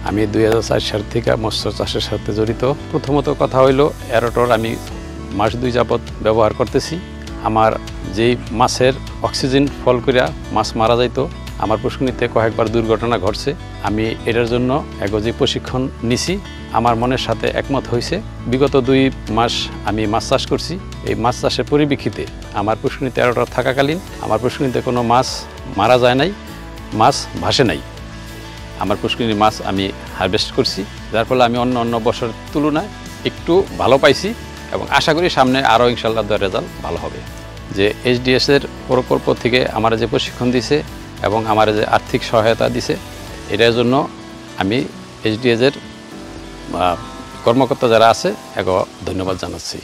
আমি 2004 সাল থেকে মৎস্য চাষের সাথে জড়িত। প্রথমত কথা হইল অ্যারোটর আমি মাস 2 যাবত ব্যবহার করতেছি। আমার যেই মাছের অক্সিজেন ফল করিয়া মাছ মারা যাইতো, আমার পুষ্করিণীতে কয়েকবার দুর্ঘটনা ঘটছে। আমি এটার জন্য যে প্রশিক্ষণ নিছি, আমার মনের সাথে একমত হয়েছে। বিগত 2 মাস আমি মাছ চাষ করছি। এই মাছ চাষের পরিপ্রেক্ষিতে আমার পুষ্করিণীতে অ্যারোটর থাকাকালীন আমার পুষ্করিণীতে কোনো মাছ মারা যায় নাই, মাছ ভাসে নাই। আমার পুষ্করিণীর মাছ আমি হারভেস্ট করছি, যার ফলে আমি অন্য বছরের তুলনায় একটু ভালো পাইছি এবং আশা করি সামনে আরও ইনশাল্লাহ রেজাল্ট ভালো হবে। যে এইচডিএসের প্রকল্প থেকে আমার যে প্রশিক্ষণ দিছে এবং আমার যে আর্থিক সহায়তা দিছে, এটার জন্য আমি এইচডিএসের কর্মকর্তা যারা আছে ধন্যবাদ জানাচ্ছি।